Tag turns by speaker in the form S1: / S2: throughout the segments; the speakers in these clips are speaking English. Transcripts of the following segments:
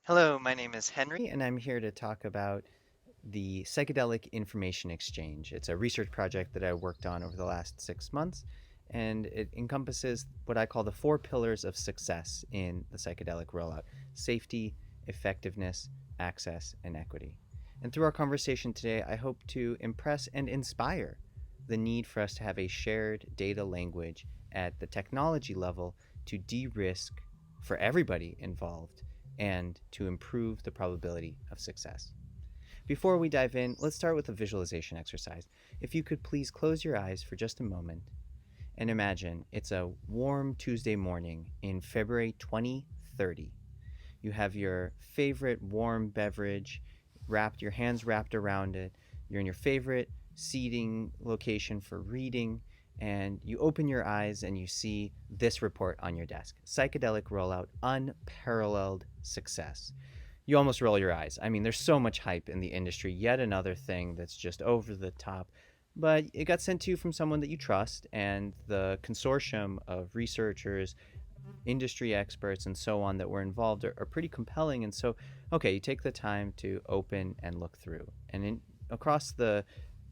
S1: Hello, my name is Henry, and I'm here to talk about the Psychedelic Information Exchange. It's a research project that I worked on over the last 6 months, and it encompasses what I call the four pillars of success in the psychedelic rollout: safety, effectiveness, access, and equity. And through our conversation today, I hope to impress and inspire the need for us to have a shared data language at the technology level to de risk for everybody involved and to improve the probability of success. Before we dive in, let's start with a visualization exercise. If you could please close your eyes for just a moment and imagine it's a warm Tuesday morning in February 2030. You have your favorite warm beverage wrapped, your hands wrapped around it. You're in your favorite seating location for reading, and you open your eyes and you see this report on your desk: psychedelic rollout, unparalleled success. You almost roll your eyes. I mean, there's so much hype in the industry, yet another thing that's just over the top. But it got sent to you from someone that you trust, and the consortium of researchers, industry experts, and so on that were involved are pretty compelling. And so, okay, you take the time to open and look through. And across the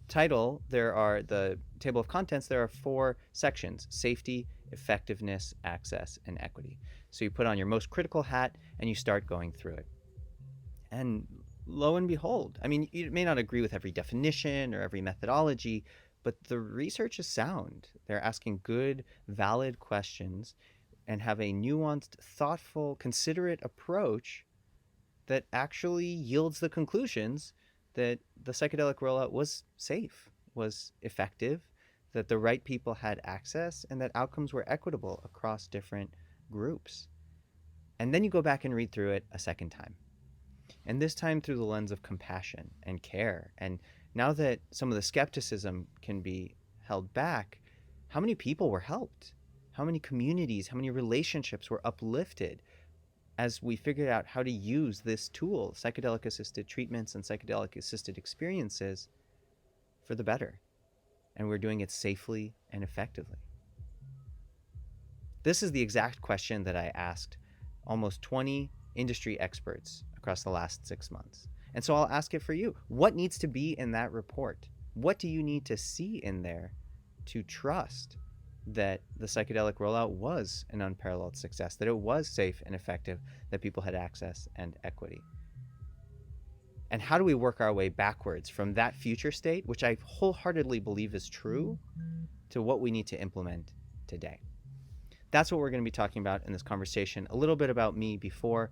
S1: title, there are the table of contents, there are four sections: safety, effectiveness, access, and equity. So you put on your most critical hat and you start going through it. And lo and behold, I mean, you may not agree with every definition or every methodology, but the research is sound. They're asking good, valid questions and have a nuanced, thoughtful, considerate approach that actually yields the conclusions that the psychedelic rollout was safe, was effective, that the right people had access, and that outcomes were equitable across different groups. And then you go back and read through it a second time. And this time through the lens of compassion and care. And now that some of the skepticism can be held back, how many people were helped? How many communities, how many relationships were uplifted as we figured out how to use this tool, psychedelic assisted treatments and psychedelic assisted experiences, for the better? And we're doing it safely and effectively. This is the exact question that I asked almost 20 industry experts across the last 6 months. And so I'll ask it for you. What needs to be in that report? What do you need to see in there to trust that the psychedelic rollout was an unparalleled success, that it was safe and effective, that people had access and equity? And how do we work our way backwards from that future state, which I wholeheartedly believe is true, to what we need to implement today? That's what we're going to be talking about in this conversation. A little bit about me before.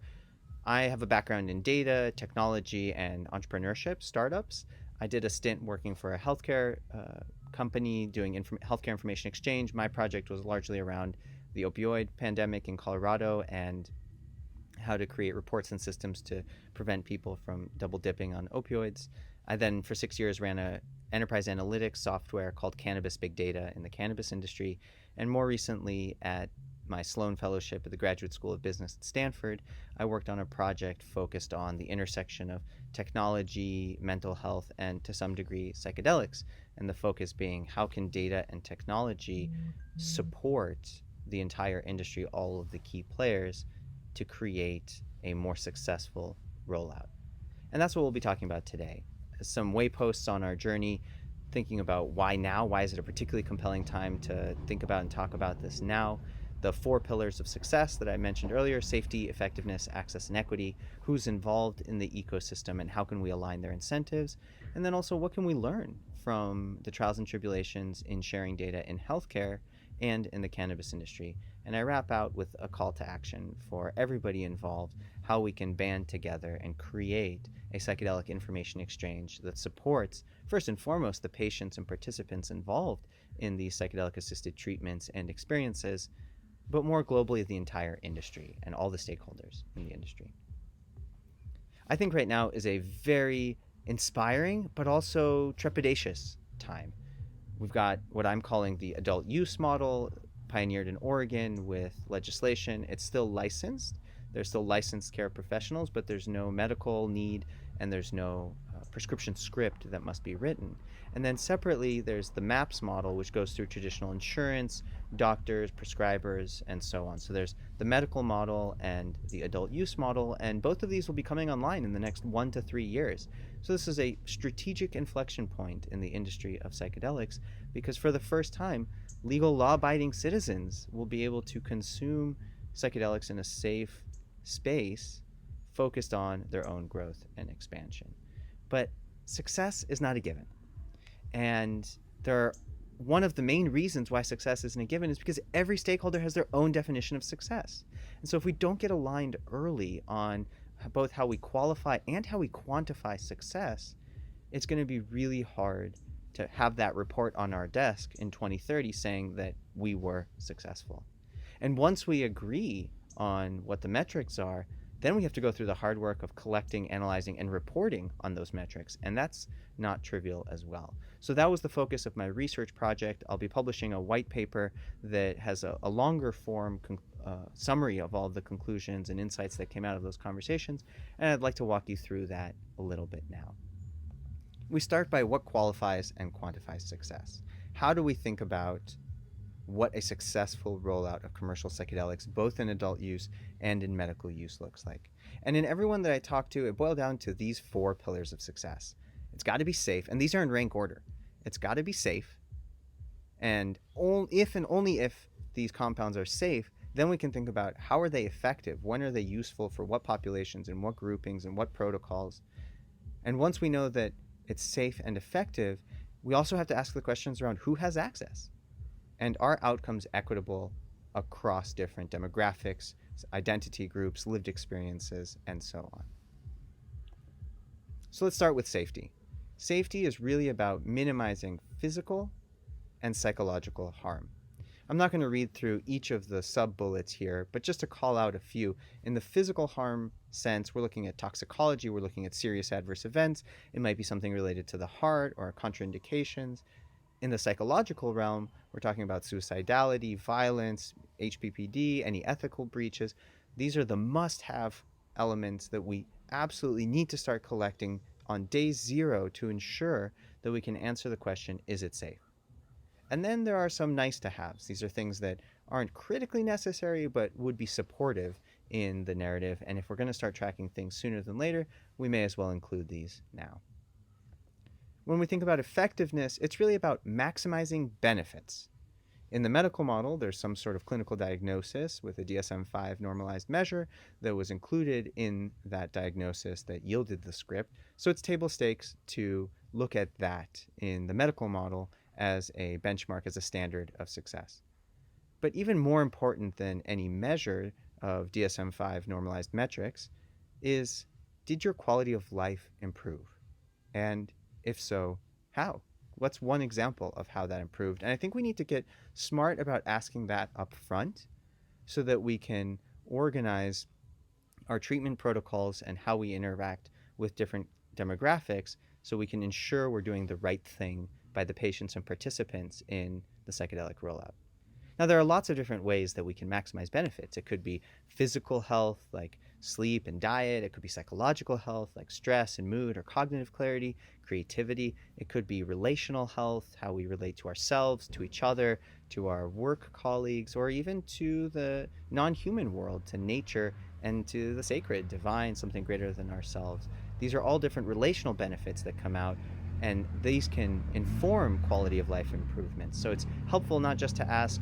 S1: I have a background in data, technology, and entrepreneurship, startups. I did a stint working for a healthcare company doing healthcare information exchange. My project was largely around the opioid pandemic in Colorado and how to create reports and systems to prevent people from double dipping on opioids. I then, for 6 years, ran a enterprise analytics software called Cannabis Big Data in the cannabis industry. And more recently, at my Sloan Fellowship at the Graduate School of Business at Stanford, I worked on a project focused on the intersection of technology, mental health, and to some degree psychedelics. And the focus being, how can data and technology support the entire industry, all of the key players, to create a more successful rollout? And that's what we'll be talking about today. Some wayposts on our journey, thinking about why now, why is it a particularly compelling time to think about and talk about this now? The four pillars of success that I mentioned earlier: safety, effectiveness, access, and equity. Who's involved in the ecosystem and how can we align their incentives? And then also, what can we learn from the trials and tribulations in sharing data in healthcare and in the cannabis industry? And I wrap out with a call to action for everybody involved, how we can band together and create a psychedelic information exchange that supports, first and foremost, the patients and participants involved in these psychedelic assisted treatments and experiences, but more globally, the entire industry and all the stakeholders in the industry. I think right now is a very inspiring but also trepidatious time. We've got what I'm calling the adult use model, pioneered in Oregon with legislation. It's still licensed. There's still licensed care professionals, but there's no medical need and there's no prescription script that must be written. And then separately, there's the MAPS model, which goes through traditional insurance, doctors, prescribers, and so on. So there's the medical model and the adult use model, and both of these will be coming online in the next 1 to 3 years. So this is a strategic inflection point in the industry of psychedelics, because for the first time, legal law-abiding citizens will be able to consume psychedelics in a safe space focused on their own growth and expansion. But success is not a given. And one of the main reasons why success isn't a given is because every stakeholder has their own definition of success. And so if we don't get aligned early on both how we qualify and how we quantify success, it's going to be really hard to have that report on our desk in 2030 saying that we were successful. And once we agree on what the metrics are, then we have to go through the hard work of collecting, analyzing, and reporting on those metrics, and that's not trivial as well. So that was the focus of my research project. I'll be publishing a white paper that has a longer form summary of all of the conclusions and insights that came out of those conversations, and I'd like to walk you through that a little bit now. We start by what qualifies and quantifies success. How do we think about what a successful rollout of commercial psychedelics, both in adult use and in medical use, looks like? And in everyone that I talked to, it boiled down to these 4 pillars of success. It's got to be safe, and these are in rank order. It's got to be safe, and if and only if these compounds are safe, then we can think about how are they effective, when are they useful for what populations and what groupings and what protocols. And once we know that it's safe and effective, we also have to ask the questions around who has access. And are outcomes equitable across different demographics, identity groups, lived experiences, and so on. So let's start with safety. Safety is really about minimizing physical and psychological harm. I'm not going to read through each of the sub-bullets here, but just to call out a few. In the physical harm sense, we're looking at toxicology, we're looking at serious adverse events. It might be something related to the heart or contraindications. In the psychological realm, we're talking about suicidality, violence, HPPD, any ethical breaches. These are the must-have elements that we absolutely need to start collecting on day 0 to ensure that we can answer the question, is it safe? And then there are some nice-to-haves. These are things that aren't critically necessary but would be supportive in the narrative. And if we're going to start tracking things sooner than later, we may as well include these now. When we think about effectiveness, it's really about maximizing benefits. In the medical model, there's some sort of clinical diagnosis with a DSM-5 normalized measure that was included in that diagnosis that yielded the script. So it's table stakes to look at that in the medical model as a benchmark, as a standard of success. But even more important than any measure of DSM-5 normalized metrics is, did your quality of life improve? And if so, how? What's one example of how that improved? And I think we need to get smart about asking that up front so that we can organize our treatment protocols and how we interact with different demographics so we can ensure we're doing the right thing by the patients and participants in the psychedelic rollout. Now, there are lots of different ways that we can maximize benefits. It could be physical health, like sleep and diet. It could be psychological health, like stress and mood or cognitive clarity, creativity. It could be relational health, how we relate to ourselves, to each other, to our work colleagues, or even to the non-human world, to nature, and to the sacred, divine, something greater than ourselves. These are all different relational benefits that come out, and these can inform quality of life improvements. So it's helpful not just to ask,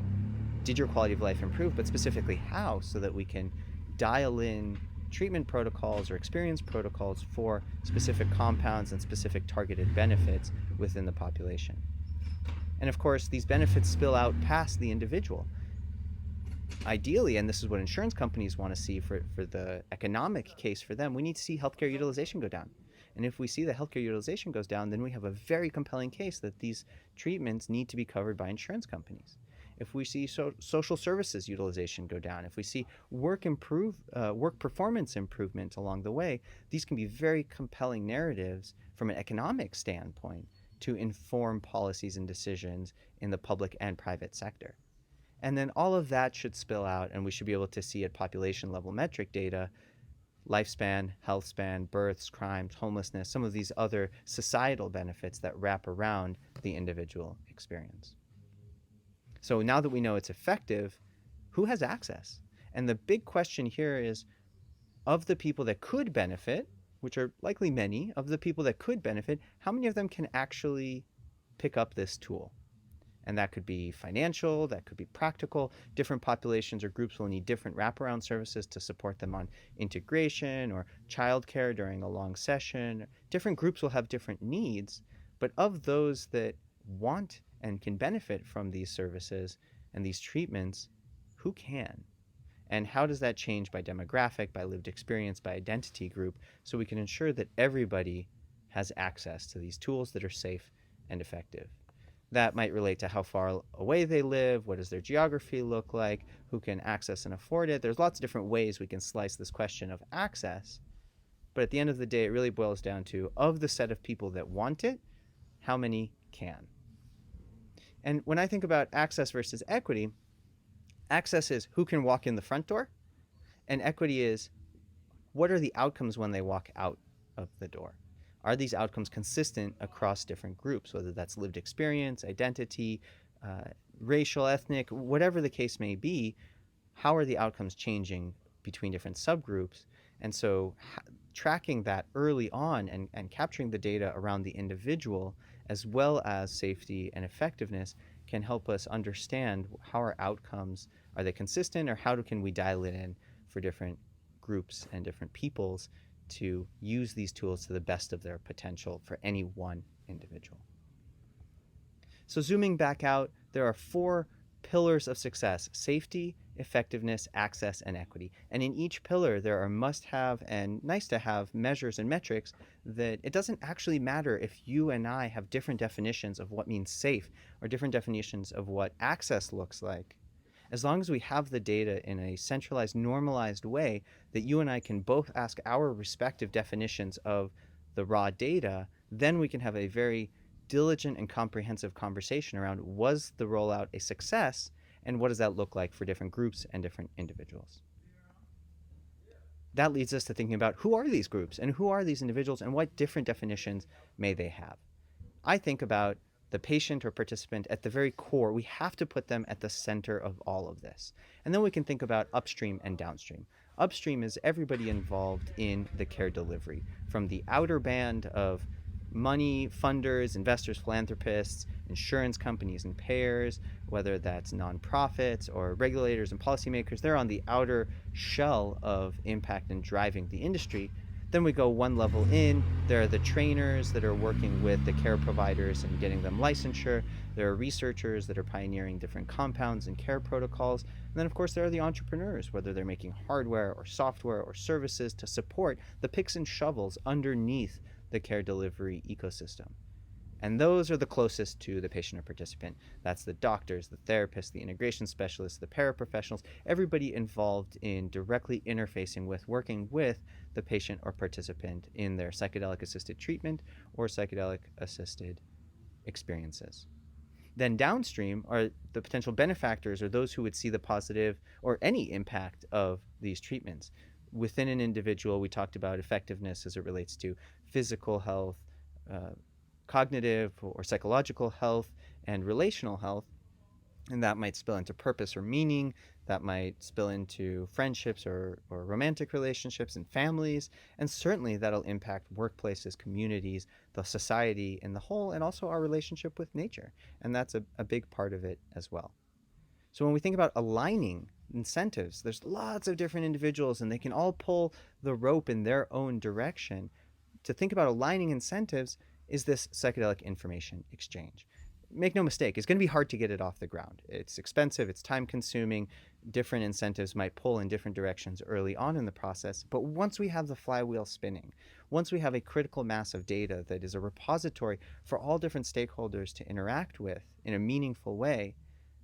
S1: did your quality of life improve, but specifically how, so that we can dial in treatment protocols or experience protocols for specific compounds and specific targeted benefits within the population. And of course, these benefits spill out past the individual. Ideally, and this is what insurance companies want to see for the economic case for them, we need to see healthcare utilization go down. And if we see that healthcare utilization goes down, then we have a very compelling case that these treatments need to be covered by insurance companies. If we see social services utilization go down, if we see work performance improvement along the way, these can be very compelling narratives from an economic standpoint to inform policies and decisions in the public and private sector. And then all of that should spill out, and we should be able to see at population level metric data lifespan, health span, births, crimes, homelessness, some of these other societal benefits that wrap around the individual experience. So now that we know it's effective, who has access? And the big question here is, of the people that could benefit, which are likely many, of the people that could benefit, how many of them can actually pick up this tool? And that could be financial, that could be practical. Different populations or groups will need different wraparound services to support them on integration or childcare during a long session. Different groups will have different needs, but of those that want and can benefit from these services and these treatments, who can? And how does that change by demographic, by lived experience, by identity group, so we can ensure that everybody has access to these tools that are safe and effective? That might relate to how far away they live, what does their geography look like, who can access and afford it. There's lots of different ways we can slice this question of access. But at the end of the day, it really boils down to, of the set of people that want it, how many can? And when I think about access versus equity, access is who can walk in the front door, and equity is what are the outcomes when they walk out of the door. Are these outcomes consistent across different groups, whether that's lived experience, identity, racial, ethnic, whatever the case may be? How are the outcomes changing between different subgroups? And so tracking that early on and capturing the data around the individual as well as safety and effectiveness can help us understand how our outcomes, are they consistent, or how can we dial it in for different groups and different peoples to use these tools to the best of their potential for any one individual. So zooming back out, there are 4 pillars of success: safety, effectiveness, access, and equity. And in each pillar, there are must-have and nice-to-have measures and metrics that it doesn't actually matter if you and I have different definitions of what means safe or different definitions of what access looks like. As long as we have the data in a centralized, normalized way that you and I can both ask our respective definitions of the raw data, then we can have a very diligent and comprehensive conversation around, was the rollout a success, and what does that look like for different groups and different individuals? That leads us to thinking about, who are these groups and who are these individuals and what different definitions may they have? I think about the patient or participant at the very core. We have to put them at the center of all of this. And then we can think about upstream and downstream. Upstream is everybody involved in the care delivery, from the outer band of money, funders, investors, philanthropists, insurance companies and payers, whether that's nonprofits or regulators and policymakers. They're on the outer shell of impact and driving the industry. Then we go one level in. There are the trainers that are working with the care providers and getting them licensure. There are researchers that are pioneering different compounds and care protocols. And then, of course, there are the entrepreneurs, whether they're making hardware or software or services to support the picks and shovels underneath the care delivery ecosystem. And those are the closest to the patient or participant. That's the doctors, the therapists, the integration specialists, the paraprofessionals, everybody involved in directly interfacing with, working with the patient or participant in their psychedelic-assisted treatment or psychedelic-assisted experiences. Then downstream are the potential benefactors, or those who would see the positive or any impact of these treatments. Within an individual, we talked about effectiveness as it relates to physical health, cognitive or psychological health, and relational health. And that might spill into purpose or meaning. That might spill into friendships or romantic relationships and families. And certainly that'll impact workplaces, communities, the society in the whole, and also our relationship with nature. And that's a big part of it as well. So when we think about aligning incentives, there's lots of different individuals and they can all pull the rope in their own direction. To think about aligning incentives is this psychedelic information exchange. Make no mistake, it's going to be hard to get it off the ground. It's expensive, it's time consuming, different incentives might pull in different directions early on in the process, but once we have the flywheel spinning, once we have a critical mass of data that is a repository for all different stakeholders to interact with in a meaningful way,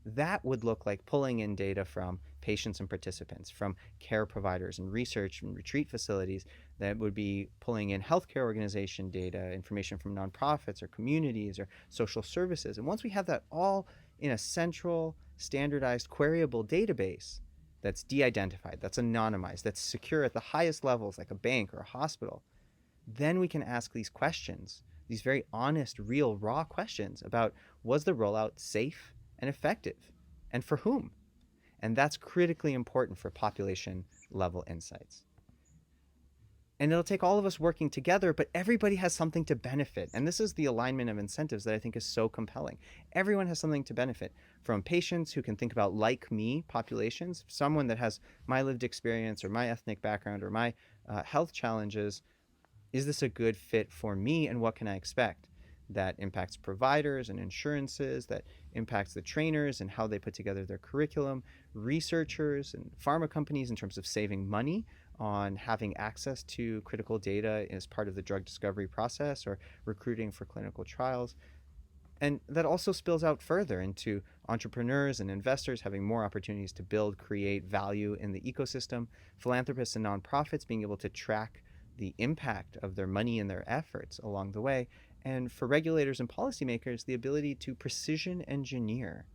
S1: that would look like pulling in data from patients and participants, from care providers and research and retreat facilities. That would be pulling in healthcare organization data, information from nonprofits or communities or social services. And once we have that all in a central, standardized, queryable database, that's de-identified, that's anonymized, that's secure at the highest levels like a bank or a hospital, then we can ask these questions, these very honest, real, raw questions about, was the rollout safe and effective, and for whom? And that's critically important for population level insights. And it'll take all of us working together, but everybody has something to benefit. And this is the alignment of incentives that I think is so compelling. Everyone has something to benefit, from patients who can think about like me populations, someone that has my lived experience or my ethnic background or my health challenges. Is this a good fit for me, and what can I expect? That impacts providers and insurances, that impacts the trainers and how they put together their curriculum, researchers and pharma companies in terms of saving money on having access to critical data as part of the drug discovery process or recruiting for clinical trials. And that also spills out further into entrepreneurs and investors having more opportunities to build, create value in the ecosystem, philanthropists and nonprofits being able to track the impact of their money and their efforts along the way, and for regulators and policymakers, the ability to precision engineer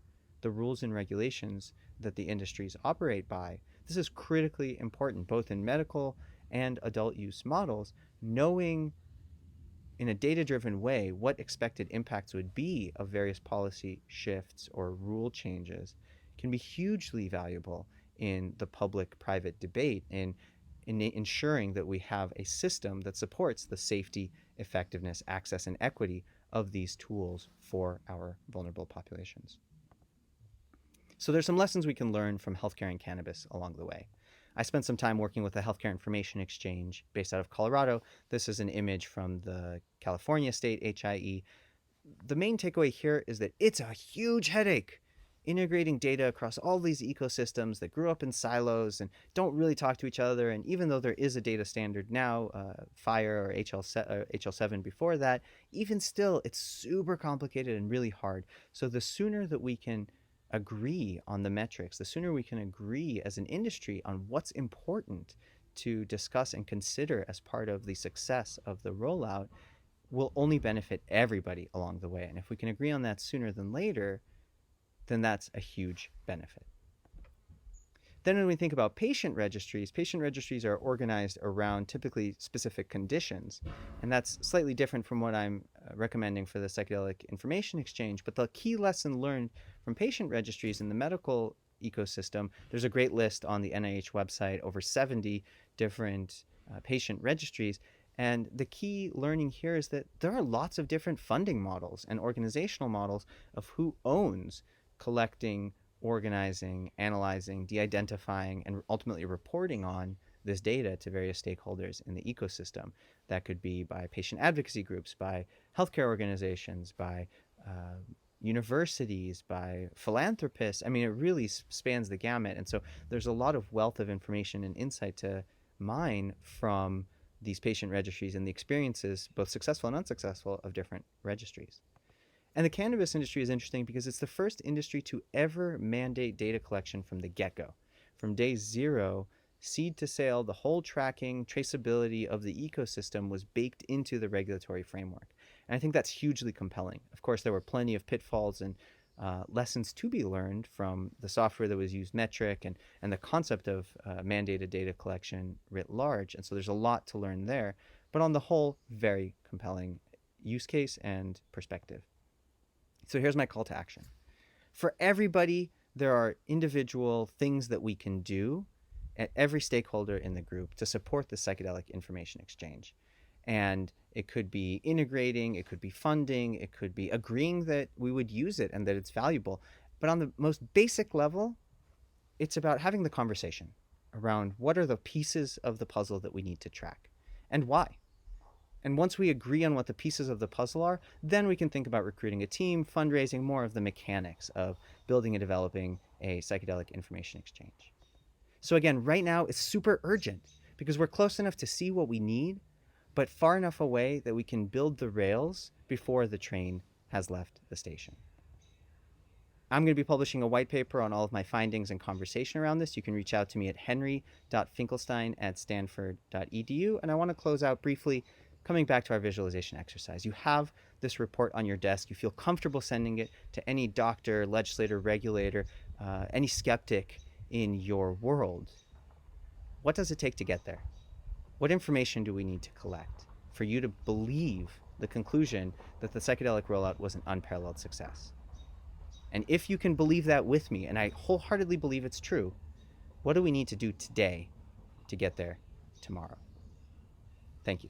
S1: the rules and regulations that the industries operate by. This is critically important, both in medical and adult use models. Knowing in a data-driven way what expected impacts would be of various policy shifts or rule changes can be hugely valuable in the public-private debate, in ensuring that we have a system that supports the safety, effectiveness, access, and equity of these tools for our vulnerable populations. So there's some lessons we can learn from healthcare and cannabis along the way. I spent some time working with a healthcare information exchange based out of Colorado. This is an image from the California state HIE. The main takeaway here is that it's a huge headache integrating data across all these ecosystems that grew up in silos and don't really talk to each other. And even though there is a data standard now, FHIR or HL7 before that, even still, it's super complicated and really hard. So the sooner that we can agree on the metrics, the sooner we can agree as an industry on what's important to discuss and consider as part of the success of the rollout, will only benefit everybody along the way. And if we can agree on that sooner than later, then that's a huge benefit. Then when we think about patient registries are organized around typically specific conditions. And that's slightly different from what I'm recommending for the psychedelic information exchange. But the key lesson learned from patient registries in the medical ecosystem, there's a great list on the NIH website, over 70 different patient registries. And the key learning here is that there are lots of different funding models and organizational models of who owns collecting, organizing, analyzing, de-identifying, and ultimately reporting on this data to various stakeholders in the ecosystem. That could be by patient advocacy groups, by healthcare organizations, by universities, by philanthropists. I mean, it really spans the gamut. And so there's a lot of wealth of information and insight to mine from these patient registries and the experiences, both successful and unsuccessful, of different registries. And the cannabis industry is interesting because it's the first industry to ever mandate data collection from the get-go. From day zero, seed to sale, the whole tracking, traceability of the ecosystem was baked into the regulatory framework. And I think that's hugely compelling. Of course, there were plenty of pitfalls and lessons to be learned from the software that was used, Metric, and the concept of mandated data collection writ large. And so there's a lot to learn there. But on the whole, very compelling use case and perspective. So here's my call to action. For everybody, there are individual things that we can do at every stakeholder in the group to support the psychedelic information exchange. And it could be integrating, it could be funding, it could be agreeing that we would use it and that it's valuable. But on the most basic level, it's about having the conversation around what are the pieces of the puzzle that we need to track and why. And once we agree on what the pieces of the puzzle are, then we can think about recruiting a team, fundraising, more of the mechanics of building and developing a psychedelic information exchange. So again, right now it's super urgent because we're close enough to see what we need, but far enough away that we can build the rails before the train has left the station. I'm going to be publishing a white paper on all of my findings and conversation around this. You can reach out to me at henry.finkelstein@stanford.edu. And I want to close out briefly coming back to our visualization exercise. You have this report on your desk. You feel comfortable sending it to any doctor, legislator, regulator, any skeptic in your world, what does it take to get there? What information do we need to collect for you to believe the conclusion that the psychedelic rollout was an unparalleled success? And if you can believe that with me, and I wholeheartedly believe it's true, what do we need to do today to get there tomorrow? Thank you.